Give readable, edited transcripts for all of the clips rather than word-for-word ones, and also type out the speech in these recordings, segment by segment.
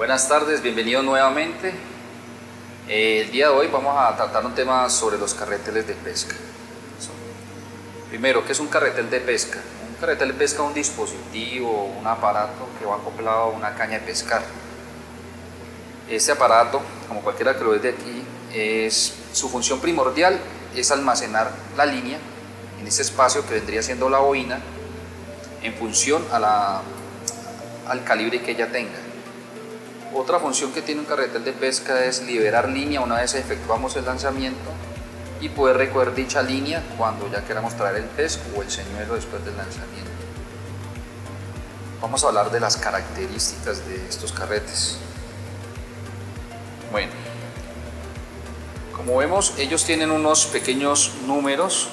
Buenas tardes, bienvenidos nuevamente. El día de hoy vamos a tratar un tema sobre los carreteles de pesca. Primero, ¿qué es un carretel de pesca? Un carretel de pesca es un dispositivo, un aparato que va acoplado a una caña de pescar. Este aparato, como cualquiera que lo ve de aquí, su función primordial es almacenar la línea en ese espacio que vendría siendo la boina en función al calibre que ella tenga. Otra función que tiene un carretel de pesca es liberar línea una vez efectuamos el lanzamiento y poder recoger dicha línea cuando ya queramos traer el pez o el señuelo después del lanzamiento. Vamos a hablar de las características de estos carretes. Bueno, como vemos, ellos tienen unos pequeños números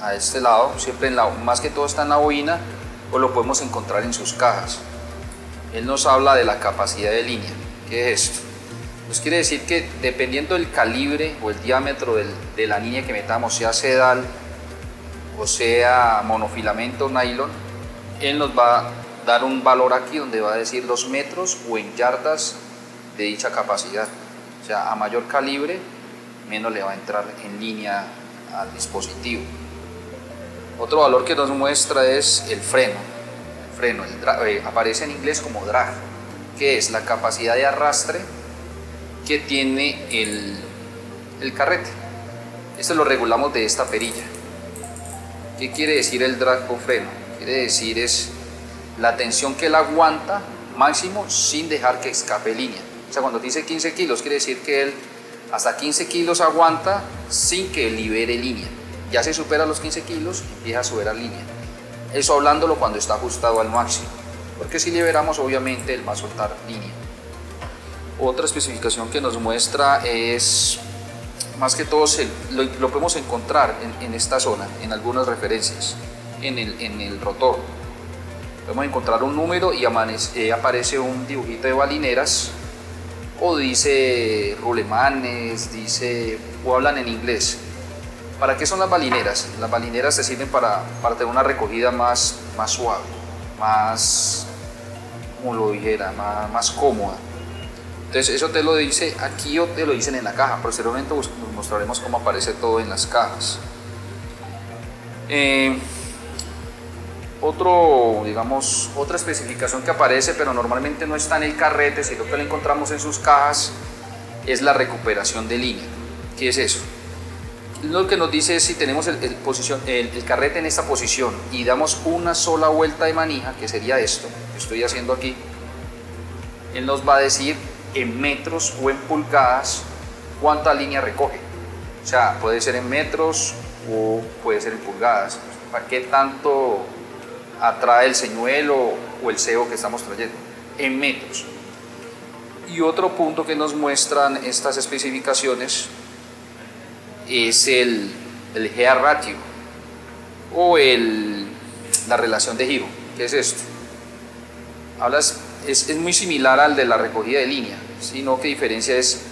a este lado, siempre más que todo está en la boina, o lo podemos encontrar en sus cajas. Él nos habla de la capacidad de línea. ¿Qué es esto? Pues quiere decir que dependiendo del calibre o el diámetro de la línea que metamos, sea sedal o sea monofilamento nylon, él nos va a dar un valor aquí donde va a decir los metros o en yardas de dicha capacidad. O sea, a mayor calibre, menos le va a entrar en línea al dispositivo. Otro valor que nos muestra es el freno. Aparece en inglés como drag, que es la capacidad de arrastre que tiene el carrete. Esto lo regulamos de esta perilla. ¿Qué quiere decir el drag o freno? Quiere decir es la tensión que él aguanta máximo sin dejar que escape línea. O sea, cuando dice 15 kilos, quiere decir que él hasta 15 kilos aguanta sin que libere línea. Ya se supera los 15 kilos, empieza a subir la línea. Eso hablándolo cuando está ajustado al máximo, porque si liberamos obviamente él va a soltar línea. Otra especificación que nos muestra es, más que todo lo podemos encontrar en esta zona, en algunas referencias, en el rotor. Podemos encontrar un número y aparece un dibujito de balineras, o dice rulemanes, o hablan en inglés. ¿Para qué son las balineras? Las balineras te sirven para tener una recogida más suave, más, como lo dijera, más cómoda. Entonces eso te lo dice aquí o te lo dicen en la caja. Posteriormente nos mostraremos cómo aparece todo en las cajas. Otra especificación que aparece, pero normalmente no está en el carrete, sino que lo encontramos en sus cajas, es la recuperación de línea. ¿Qué es eso? Lo que nos dice es si tenemos el carrete en esta posición y damos una sola vuelta de manija, que sería esto que estoy haciendo aquí, él nos va a decir en metros o en pulgadas cuánta línea recoge. O sea, puede ser en metros o puede ser en pulgadas. ¿Para qué tanto atrae el señuelo o el cebo que estamos trayendo? En metros. Y otro punto que nos muestran estas especificaciones es el gear ratio o la relación de giro. ¿Qué es esto? Es muy similar al de la recogida de línea, sino que diferencia es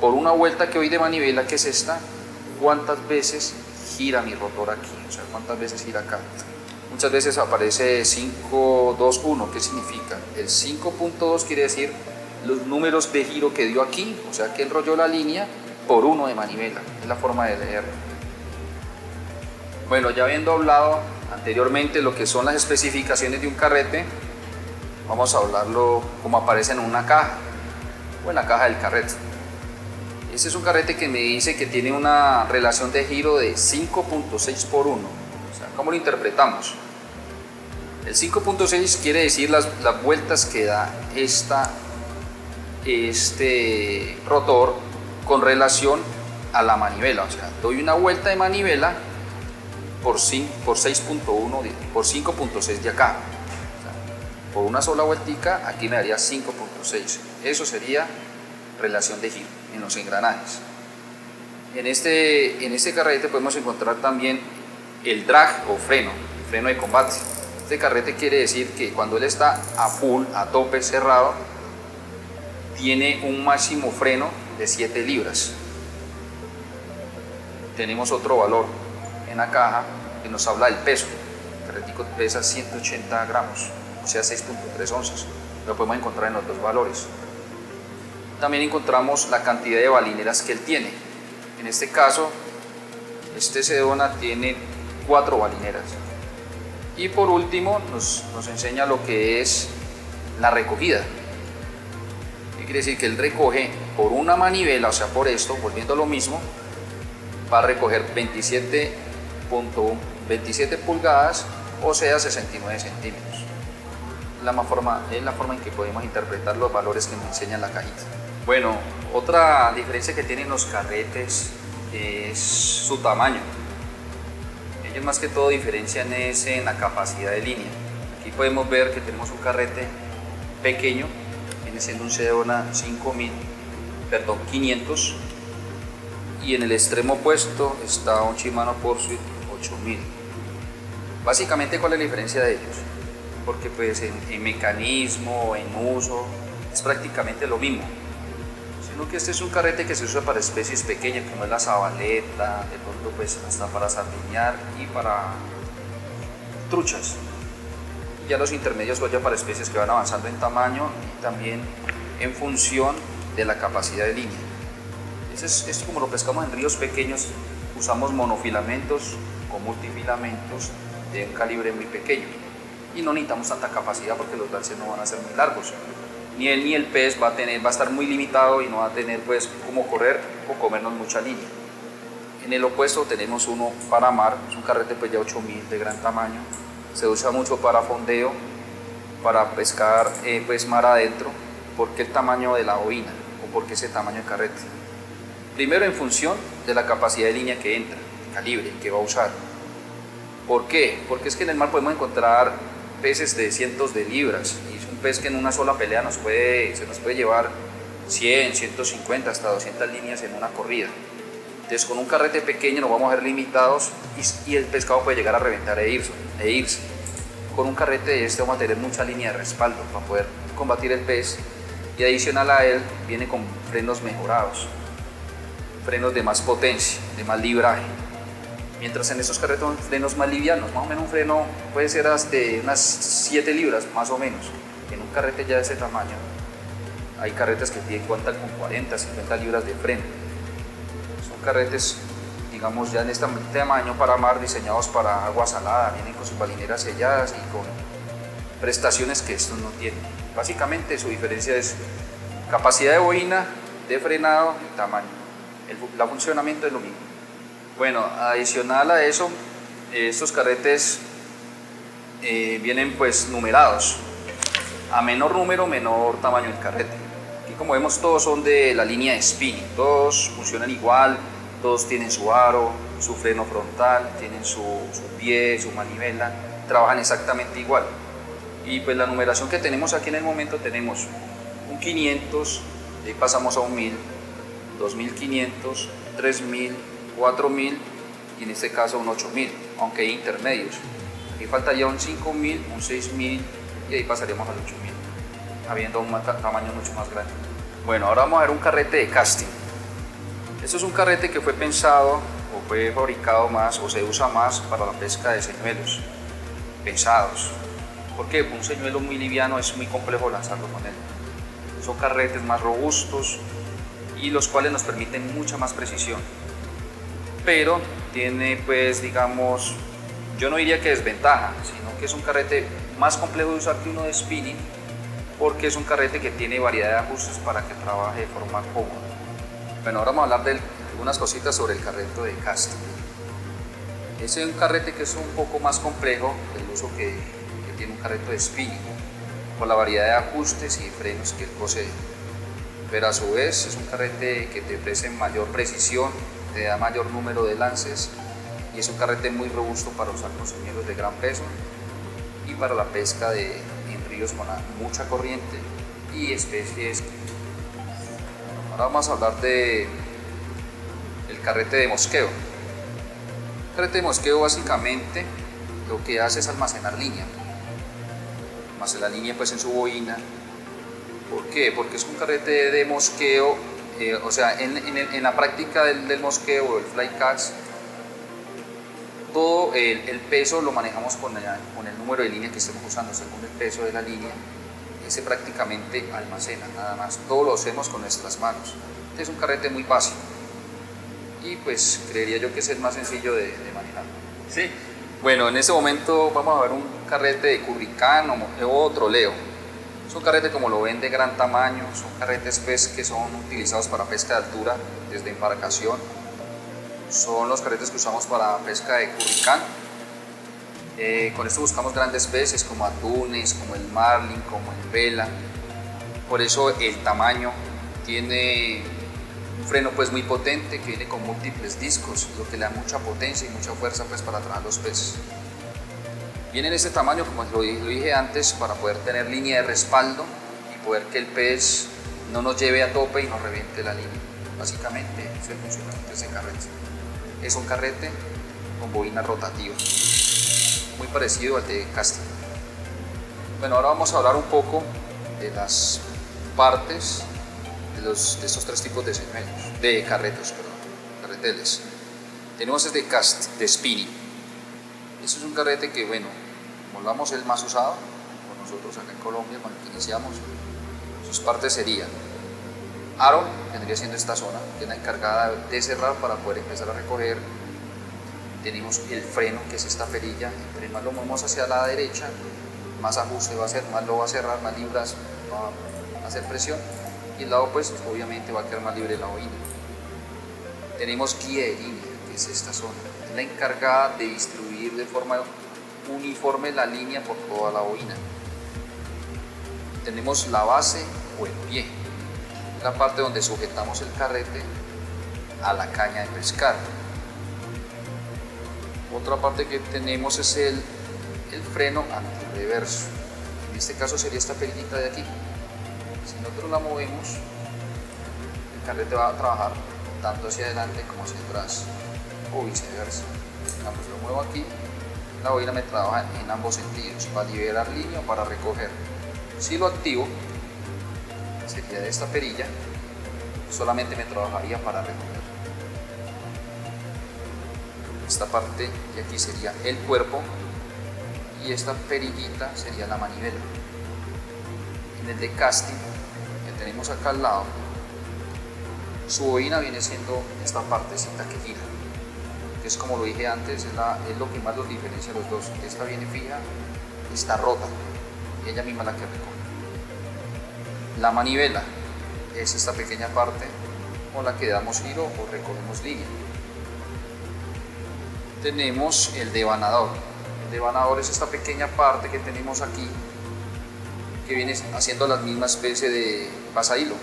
por una vuelta que doy de manivela, que es esta, cuántas veces gira mi rotor aquí, o sea, cuántas veces gira acá. Muchas veces aparece 5.2.1. ¿Qué significa? El 5.2 quiere decir los números de giro que dio aquí, o sea que enrolló la línea por 1 de manivela, es la forma de leerlo. Bueno, ya habiendo hablado anteriormente lo que son las especificaciones de un carrete, vamos a hablarlo como aparece en una caja o en la caja del carrete. Este es un carrete que me dice que tiene una relación de giro de 5.6 por 1. O sea, ¿cómo lo interpretamos? El 5.6 quiere decir las vueltas que da este rotor con relación a la manivela. O sea, doy una vuelta de manivela por 6.1, por 5.6 de acá. O sea, por una sola vueltica aquí me daría 5.6. Eso sería relación de giro en los engranajes. En este carrete podemos encontrar también el drag o freno de combate. Este carrete quiere decir que cuando él está a full, a tope, cerrado, tiene un máximo freno de 7 libras. Tenemos otro valor en la caja que nos habla del peso. El carretico pesa 180 gramos, o sea 6.3 onzas. lo podemos encontrar en los dos valores. También encontramos la cantidad de balineras que él tiene. En este caso, este Sedona tiene 4 balineras. Y por último nos enseña lo que es la recogida. ¿Qué quiere decir? Que él recoge por una manivela, o sea por esto, volviendo a lo mismo, va a recoger 27 pulgadas, o sea 69 centímetros. Es la forma en que podemos interpretar los valores que nos enseña la cajita. Bueno, otra diferencia que tienen los carretes es su tamaño. Ellos más que todo diferencian es en la capacidad de línea. Aquí podemos ver que tenemos un carrete pequeño, viene siendo un Sedona 500, y en el extremo opuesto está un Shimano Pursuit 8000. Básicamente, ¿cuál es la diferencia de ellos? Porque pues en mecanismo, en uso, es prácticamente lo mismo, sino que este es un carrete que se usa para especies pequeñas como es la sabaleta, de pronto pues hasta para sardinear y para truchas. Y ya los intermedios son ya para especies que van avanzando en tamaño y también en función de la capacidad de línea. Es como lo pescamos en ríos pequeños, usamos monofilamentos o multifilamentos de un calibre muy pequeño y no necesitamos tanta capacidad porque los lances no van a ser muy largos. Ni él ni el pez va a estar muy limitado y no va a tener pues como correr o comernos mucha línea. En el opuesto tenemos uno para mar, es un carrete pues ya 8000 de gran tamaño, se usa mucho para fondeo, para pescar pues mar adentro. ¿Por qué el tamaño de la bobina o por qué ese tamaño de carrete? Primero, en función de la capacidad de línea que entra, el calibre que va a usar. ¿Por qué? Porque es que en el mar podemos encontrar peces de cientos de libras y es un pez que en una sola pelea se nos puede llevar 100, 150, hasta 200 líneas en una corrida. Entonces con un carrete pequeño nos vamos a ver limitados y el pescado puede llegar a reventar e irse. Con un carrete de este vamos a tener mucha línea de respaldo para poder combatir el pez, y adicional a él viene con frenos mejorados, frenos de más potencia, de más libraje. Mientras en estos carretes son frenos más livianos, más o menos un freno puede ser hasta unas 7 libras más o menos. En un carrete ya de ese tamaño hay carretes que cuentan con 40, 50 libras de freno. Son carretes, digamos, ya en este tamaño para mar, diseñados para agua salada, vienen con sus balineras selladas y con prestaciones que estos no tienen. Básicamente su diferencia es capacidad de bobina, de frenado y tamaño. El funcionamiento es lo mismo. Bueno, adicional a eso, estos carretes vienen pues numerados. A menor número, menor tamaño del carrete. Aquí, como vemos, todos son de la línea de spinning, todos funcionan igual, todos tienen su aro, su freno frontal, tienen su pie, su manivela, trabajan exactamente igual. Y pues la numeración que tenemos aquí en el momento, tenemos un 500, de ahí pasamos a un 1000, 2500, 3000, 4000 y en este caso un 8000, aunque hay intermedios. Aquí faltaría un 5000, un 6000 y ahí pasaríamos al 8000, habiendo un tamaño mucho más grande. Bueno, ahora vamos a ver un carrete de casting. Esto es un carrete que fue pensado o fue fabricado más o se usa más para la pesca de señuelos pesados. Porque un señuelo muy liviano es muy complejo lanzarlo con él. Son carretes más robustos y los cuales nos permiten mucha más precisión. Pero tiene pues, digamos, yo no diría que desventaja, sino que es un carrete más complejo de usar que uno de spinning, porque es un carrete que tiene variedad de ajustes para que trabaje de forma cómoda. Bueno, ahora vamos a hablar de algunas cositas sobre el carrete de casting. Ese es un carrete que es un poco más complejo del uso que tiene un carrete de spinning, por la variedad de ajustes y frenos que él posee. Pero a su vez es un carrete que te ofrece mayor precisión, te da mayor número de lances y es un carrete muy robusto para usar con señuelos de gran peso y para la pesca en ríos con mucha corriente y especies. Ahora vamos a hablar del carrete de mosqueo. El carrete de mosqueo básicamente lo que hace es almacenar línea. Almacenar línea pues en su bobina. ¿Por qué? Porque es un carrete de mosqueo, o sea, en la práctica del mosqueo o el fly catch, todo el peso lo manejamos con el número de línea que estemos usando. Según el peso de la línea, ese prácticamente almacena, nada más. Todo lo hacemos con nuestras manos. Este es un carrete muy básico y pues creería yo que es el más sencillo de manejar. Sí. Bueno, en este momento vamos a ver un carrete de curricán o troleo. Es un carrete como lo ven de gran tamaño, son carretes pues, que son utilizados para pesca de altura desde embarcación. Son los carretes que usamos para pesca de curricán. Con esto buscamos grandes peces como atunes, como el marlin, como el vela. Por eso el tamaño tiene un freno pues muy potente que viene con múltiples discos, lo que le da mucha potencia y mucha fuerza pues para atraer los peces. Viene en este tamaño, como lo dije antes, para poder tener línea de respaldo y poder que el pez no nos lleve a tope y nos reviente la línea. Básicamente es el funcionamiento de ese carrete. Es un carrete con bobina rotativa, muy parecido al de casting. Bueno, ahora vamos a hablar un poco de las partes de estos tres tipos de señuelos, de carretos, carreteles. Tenemos este cast de spinning. Este es un carrete que, bueno, como hablamos, es el más usado por nosotros acá en Colombia cuando iniciamos. Sus partes serían aro, vendría siendo esta zona, que es la encargada de cerrar para poder empezar a recoger. Tenemos el freno, que es esta perilla. Entre más lo movemos hacia la derecha, más ajuste va a hacer, más lo va a cerrar, más libras va a hacer presión. Y el lado pues obviamente va a quedar más libre la bobina. Tenemos guía de línea, que es esta zona, es la encargada de distribuir de forma uniforme la línea por toda la bobina. Tenemos la base o el pie, la parte donde sujetamos el carrete a la caña de pescar. Otra parte que tenemos es el freno antirreverso. En este caso sería esta perillita de aquí. Si nosotros la movemos, el carrete va a trabajar tanto hacia adelante como hacia atrás o viceversa. Digamos, lo muevo aquí, la bobina me trabaja en ambos sentidos, para liberar línea o para recoger. Si lo activo, sería de esta perilla, solamente me trabajaría para recoger. Esta parte de aquí sería el cuerpo y esta perillita sería la manivela. En el de casting que tenemos acá al lado, su bobina viene siendo esta partecita que gira, que es como lo dije antes, es lo que más los diferencia a los dos. Esta viene fija, está rota, y ella misma la que recoge. La manivela es esta pequeña parte con la que damos giro o recogemos línea. Tenemos el devanador. El devanador es esta pequeña parte que tenemos aquí que viene haciendo la misma especie de pasahilo,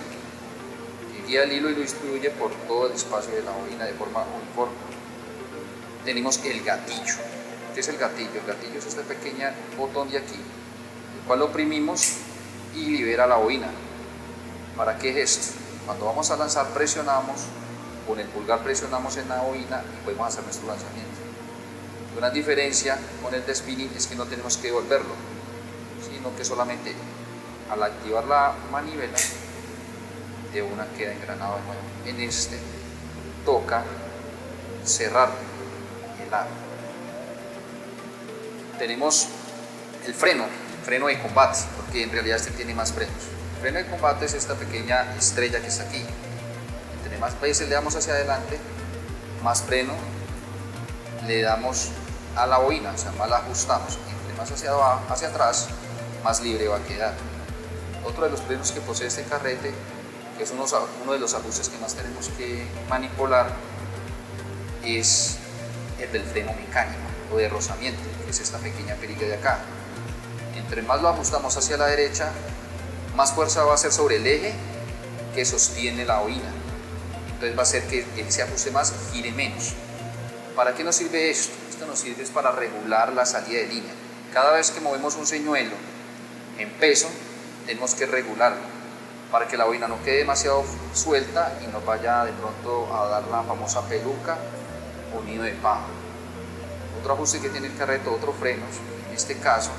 que guía el hilo y lo distribuye por todo el espacio de la bobina de forma uniforme. Tenemos el gatillo. ¿Qué es el gatillo? El gatillo es este pequeño botón de aquí, el cual lo oprimimos y libera la bobina. ¿Para qué es esto? Cuando vamos a lanzar presionamos, con el pulgar presionamos en la bobina y podemos hacer nuestro lanzamiento. Una diferencia con el de spinning es que no tenemos que devolverlo, sino que solamente al activar la manivela de una queda engranado de nuevo. En este toca cerrar el aro. Tenemos el freno de combate, porque en realidad este tiene más frenos. El freno de combate es esta pequeña estrella que está aquí. Entre más veces le damos hacia adelante, más freno le damos a la bobina, o sea, más la ajustamos. Entre más hacia atrás, más libre va a quedar. Otro de los frenos que posee este carrete, que es uno de los ajustes que más tenemos que manipular, es el del freno mecánico o de rozamiento, que es esta pequeña perilla de acá. Entre más lo ajustamos hacia la derecha, más fuerza va a hacer sobre el eje que sostiene la bobina. Entonces va a hacer que ese ajuste más gire menos. ¿Para qué nos sirve esto? Esto nos sirve para regular la salida de línea. Cada vez que movemos un señuelo en peso, tenemos que regularlo para que la bobina no quede demasiado suelta y nos vaya de pronto a dar la famosa peluca o nido de paja. Otro ajuste que tiene el carrete, otros frenos, en este caso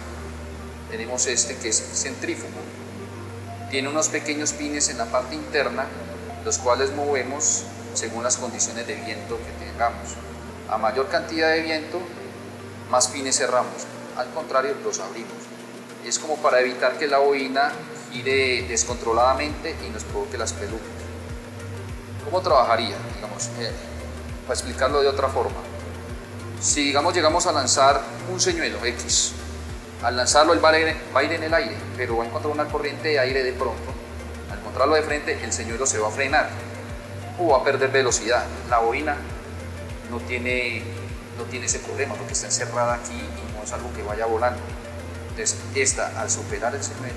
tenemos este que es centrífugo. Tiene unos pequeños pines en la parte interna, los cuales movemos según las condiciones de viento que tengamos. A mayor cantidad de viento, más pines cerramos, al contrario los abrimos. Es como para evitar que la bobina gire descontroladamente y nos provoque las pelucas. ¿Cómo trabajaría? Digamos, para explicarlo de otra forma. Si digamos llegamos a lanzar un señuelo X, al lanzarlo él va a ir en el aire, pero va a encontrar una corriente de aire de pronto. Al encontrarlo de frente, el señuelo se va a frenar o va a perder velocidad. La bobina no tiene ese problema porque está encerrada aquí y no es algo que vaya volando. Entonces, esta al superar el señuelo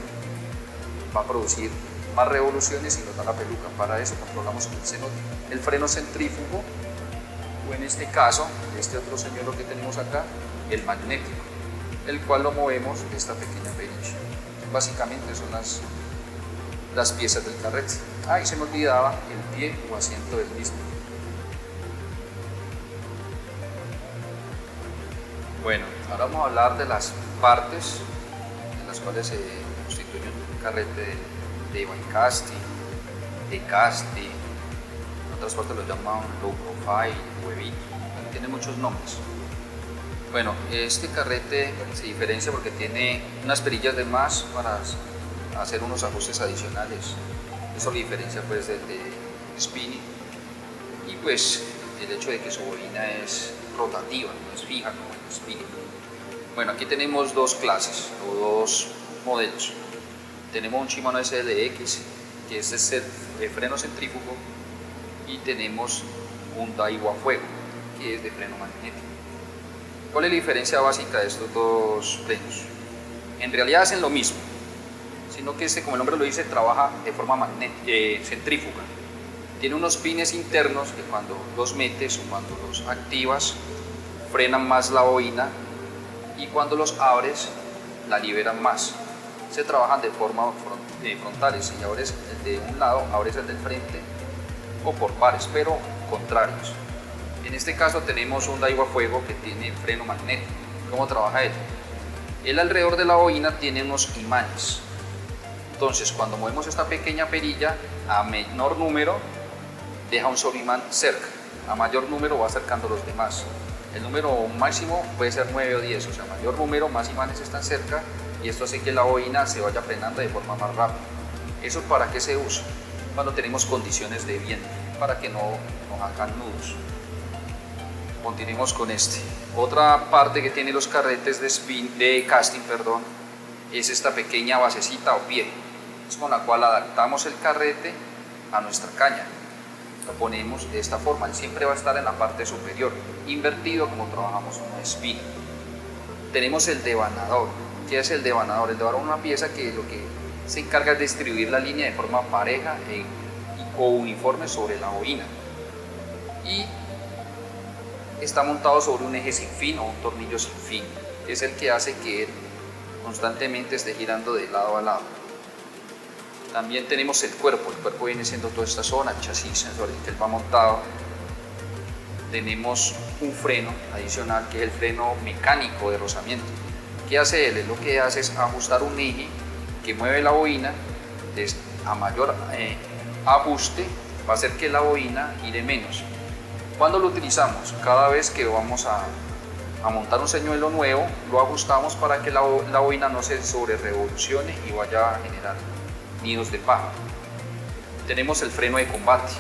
va a producir más revoluciones y nos da la peluca. Para eso controlamos el freno centrífugo, o en este caso, este otro señuelo que tenemos acá, el magnético, el cual lo movemos de esta pequeña perilla. Básicamente son las piezas del carrete. Y se me olvidaba el pie o asiento del mismo. Bueno, ahora vamos a hablar de las partes en las cuales se constituye un carrete de die casting, de casting, en otras partes lo llaman low profile, huevito, tiene muchos nombres. Bueno, este carrete se diferencia porque tiene unas perillas de más para hacer unos ajustes adicionales. Eso lo diferencia pues del de spinning, y pues el hecho de que su bobina es rotativa, no es fija como el spinning. Bueno, aquí tenemos dos clases o dos modelos. Tenemos un Shimano SLX, que es el freno centrífugo, y tenemos un Daiwa Fuego, que es de freno magnético. ¿Cuál es la diferencia básica de estos dos frenos? En realidad hacen lo mismo, sino que como el nombre lo dice, trabaja de forma centrífuga. Tiene unos pines internos que cuando los metes o cuando los activas frenan más la bobina, y cuando los abres la liberan más. Se trabajan de forma frontales, y abres el de un lado, abres el del frente, o por pares, pero contrarios. En este caso tenemos un Daiwa Fuego que tiene freno magnético. ¿Cómo trabaja él? Él alrededor de la bobina tiene unos imanes. Entonces, cuando movemos esta pequeña perilla, a menor número deja un solo imán cerca, a mayor número va acercando los demás. El número máximo puede ser 9 o 10, o sea, mayor número, más imanes están cerca, y esto hace que la bobina se vaya frenando de forma más rápida. ¿Eso para qué se usa? Cuando tenemos condiciones de viento, para que no nos hagan nudos. Continuemos con este. Otra parte que tiene los carretes de casting, es esta pequeña basecita o pie. Es con la cual adaptamos el carrete a nuestra caña. Lo ponemos de esta forma, él siempre va a estar en la parte superior, invertido como trabajamos un spin. Tenemos el devanador. ¿Qué es el devanador? El devanador es una pieza que lo que se encarga de distribuir la línea de forma pareja o uniforme sobre la bobina, y está montado sobre un eje sin fin o un tornillo sin fin, que es el que hace que él constantemente esté girando de lado a lado. También tenemos el cuerpo viene siendo toda esta zona, el chasis sobre el que él va montado. Tenemos un freno adicional, que es el freno mecánico de rozamiento. ¿Qué hace él? Lo que hace es ajustar un eje que mueve la bobina. A mayor ajuste va a hacer que la bobina gire menos. ¿Cuándo lo utilizamos? Cada vez que vamos a montar un señuelo nuevo, lo ajustamos para que la bobina no se sobre revolucione y vaya a generar nidos de paja. Tenemos el freno de combate.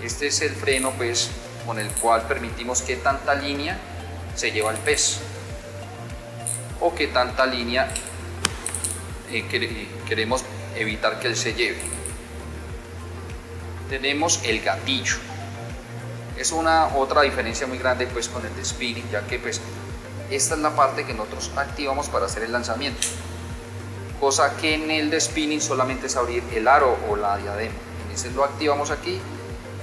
Este es el freno pues con el cual permitimos que tanta línea se lleva el pez, o que tanta línea queremos evitar que él se lleve. Tenemos el gatillo. Es otra diferencia muy grande pues con el de spinning, ya que pues esta es la parte que nosotros activamos para hacer el lanzamiento, cosa que en el de spinning solamente es abrir el aro o la diadema. En ese lo activamos aquí,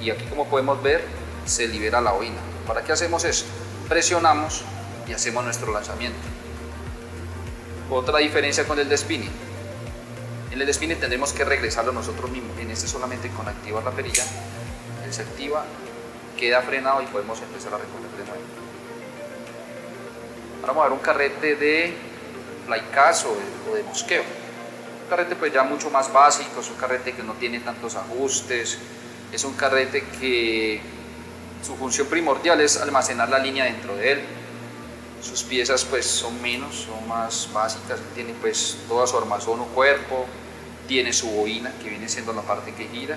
y aquí, como podemos ver, se libera la bobina. ¿Para qué hacemos eso? Presionamos y hacemos nuestro lanzamiento. Otra diferencia con el de spinning: en el de spinning tendremos que regresarlo nosotros mismos. En este solamente con activar la perilla, él se activa, queda frenado y podemos empezar a recorrer de nuevo. Ahora vamos a ver un carrete de flycast o de mosqueo. Un carrete pues ya mucho más básico, es un carrete que no tiene tantos ajustes, es un carrete que su función primordial es almacenar la línea dentro de él. Sus piezas pues son más básicas, tiene pues toda su armazón o cuerpo, tiene su boina, que viene siendo la parte que gira,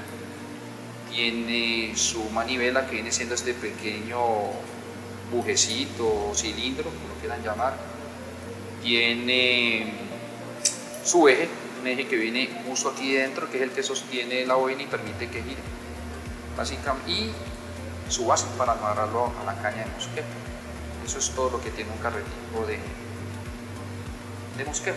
tiene su manivela, que viene siendo este pequeño bujecito o cilindro, como lo quieran llamar, tiene su eje, un eje que viene justo aquí dentro, que es el que sostiene la boina y permite que gire, básicamente, y su base para amarrarlo a la caña de mosquero. Eso es todo lo que tiene un carretico de mosquero.